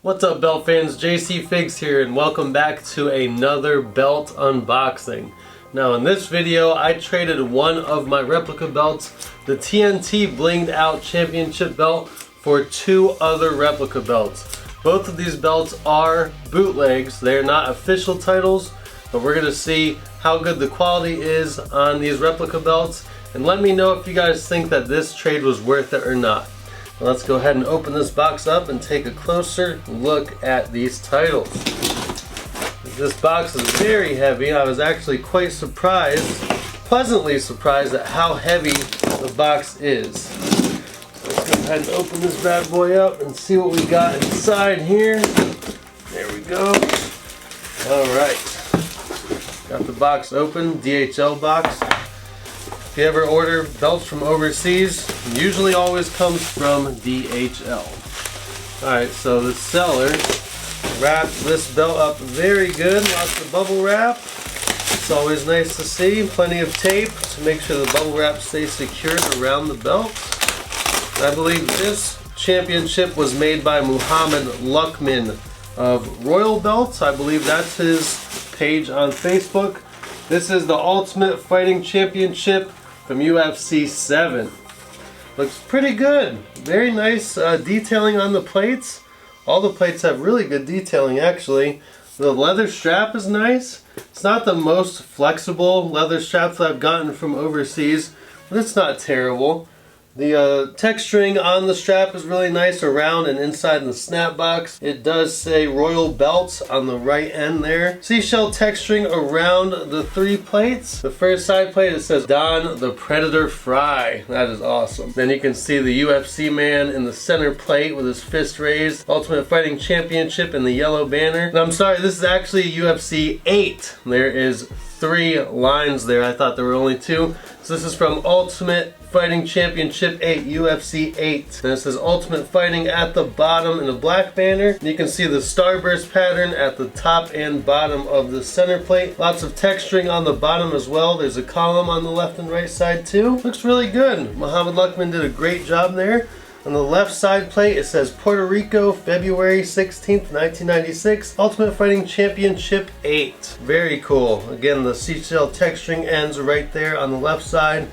What's up, belt fans? Jcfigz here, and welcome back to another belt unboxing. Now in this video I traded one of my replica belts, the TNT blinged out championship belt, for two other replica belts. Both of these belts are bootlegs. They're not official titles, but we're gonna see how good the quality is on these replica belts, and let me know if you guys think that this trade was worth it or not. Let's go ahead and open this box up and take a closer look at these titles. This box is very heavy. I was actually quite surprised, pleasantly surprised at how heavy the box is. Let's go ahead and open this bad boy up and see what we got inside here. There we go. Alright. Got the box open, DHL box. If you ever order belts from overseas, it usually always comes from DHL. Alright, so the seller wrapped this belt up very good. Lots of bubble wrap. It's always nice to see. Plenty of tape to make sure the bubble wrap stays secured around the belt. I believe this championship was made by Muhammad Luckman of Royal Belts. I believe that's his page on Facebook. This is the Ultimate Fighting Championship from UFC 7. Looks pretty good. Very nice detailing on the plates. All the plates have really good detailing actually. The leather strap is nice. It's not the most flexible leather straps that I've gotten from overseas, but it's not terrible. The texturing on the strap is really nice around and inside the snap box. It does say Royal Belts on the right end there. Seashell texturing around the three plates. The first side plate, it says Don the Predator Fry. That is awesome. Then you can see the UFC man in the center plate with his fist raised. Ultimate Fighting Championship in the yellow banner. And I'm sorry, this is actually UFC 8. There is 3 lines there. I thought there were only 2. So this is from Ultimate Fighting Championship 8, UFC 8. And it says Ultimate Fighting at the bottom in a black banner. And you can see the starburst pattern at the top and bottom of the center plate. Lots of texturing on the bottom as well. There's a column on the left and right side too. Looks really good. Muhammad Luckman did a great job there. On the left side plate, it says Puerto Rico, February 16th, 1996, Ultimate Fighting Championship 8. Very cool. Again, the seashell texturing ends right there on the left side.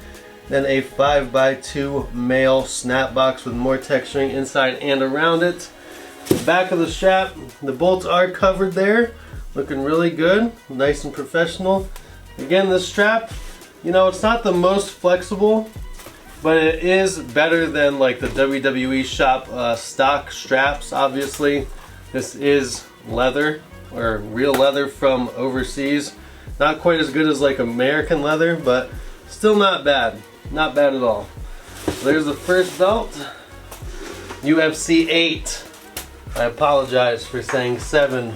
Then a 5x2 male snap box with more texturing inside and around it. The back of the strap, the bolts are covered there. Looking really good. Nice and professional. Again, this strap, you know, it's not the most flexible, but it is better than like the WWE shop stock straps, obviously. This is leather, or real leather from overseas. Not quite as good as like American leather, but still not bad. Not bad at all. So there's the first belt. UFC 8. I apologize for saying 7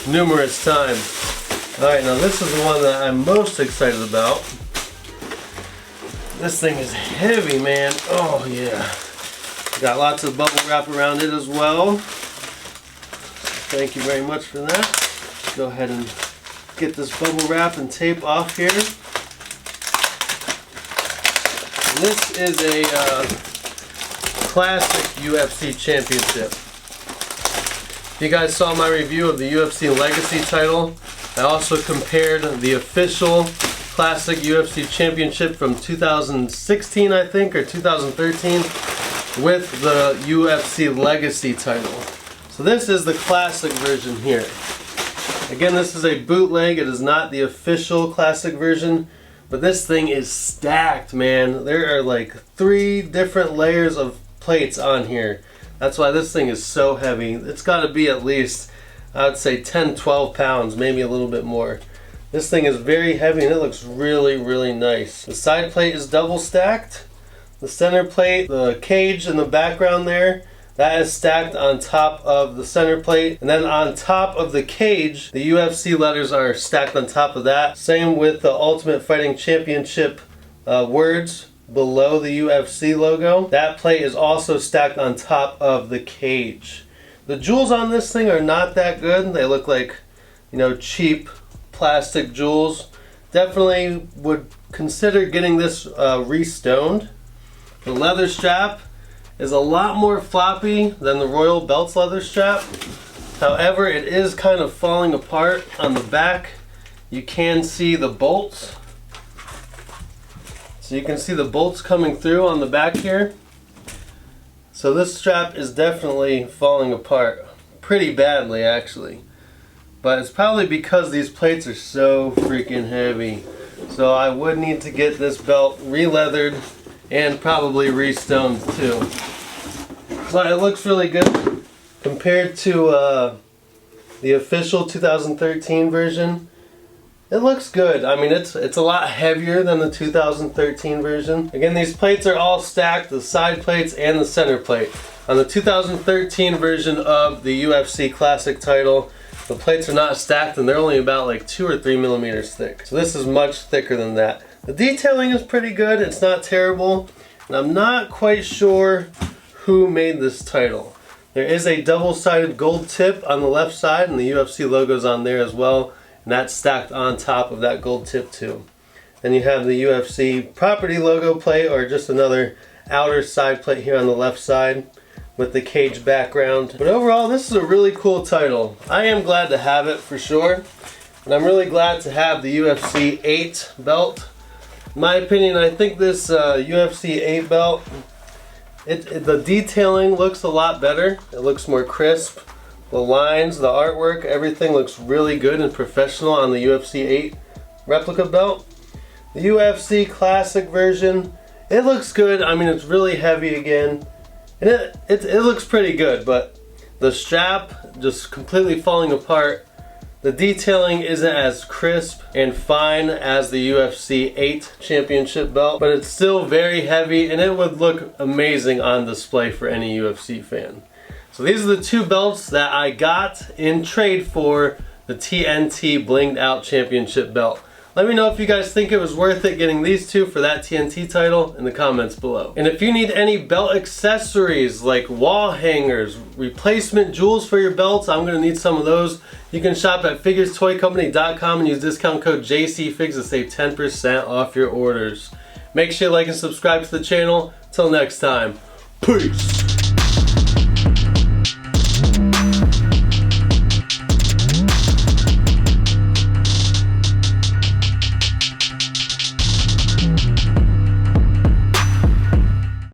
numerous times. Alright, now this is the one that I'm most excited about. This thing is heavy, man. Oh yeah. Got lots of bubble wrap around it as well. Thank you very much for that. Go ahead and get this bubble wrap and tape off here. This is a classic UFC championship. If you guys saw my review of the UFC Legacy title, I also compared the official classic UFC championship from 2016, I think, or 2013, with the UFC Legacy title. So this is the classic version here. Again, this is a bootleg. It is not the official classic version. But this thing is stacked, man. There are like 3 different layers of plates on here. That's why this thing is so heavy. It's got to be at least, I would say 10-12 pounds, maybe a little bit more. This thing is very heavy and it looks really, really nice. The side plate is double stacked. The center plate, the cage in the background there, that is stacked on top of the center plate. And then on top of the cage, the UFC letters are stacked on top of that. Same with the Ultimate Fighting Championship words below the UFC logo. That plate is also stacked on top of the cage. The jewels on this thing are not that good. They look like, you know, cheap plastic jewels. Definitely would consider getting this restoned. The leather strap is a lot more floppy than the Royal Belts leather strap. However, it is kind of falling apart on the back. You can see the bolts. So you can see the bolts coming through on the back here. So this strap is definitely falling apart pretty badly actually. But it's probably because these plates are so freaking heavy. So I would need to get this belt re-leathered and probably re-stoned too. But it looks really good compared to the official 2013 version. It looks good. I mean, it's a lot heavier than the 2013 version. Again, these plates are all stacked, the side plates and the center plate. On the 2013 version of the UFC Classic title, the plates are not stacked and they're only about like 2 or 3 millimeters thick. So this is much thicker than that. The detailing is pretty good. It's not terrible. And I'm not quite sure who made this title. There is a double-sided gold tip on the left side and the UFC logo's on there as well. And that's stacked on top of that gold tip too. Then you have the UFC property logo plate, or just another outer side plate here on the left side with the cage background. But overall, this is a really cool title. I am glad to have it for sure. And I'm really glad to have the UFC 8 belt. In my opinion, I think this UFC 8 belt, the detailing looks a lot better. It looks more crisp. The lines, the artwork, everything looks really good and professional on the UFC 8 replica belt. The UFC Classic version, it looks good. I mean, it's really heavy again. And it looks pretty good, but the strap just completely falling apart. The detailing isn't as crisp and fine as the UFC 8 championship belt, but it's still very heavy and it would look amazing on display for any UFC fan. So these are the two belts that I got in trade for the TNT Blinged Out Championship belt. Let me know if you guys think it was worth it getting these two for that TNT title in the comments below. And if you need any belt accessories like wall hangers, replacement jewels for your belts, I'm going to need some of those. You can shop at figurestoycompany.com and use discount code Jcfigz to save 10% off your orders. Make sure you like and subscribe to the channel. Till next time, peace!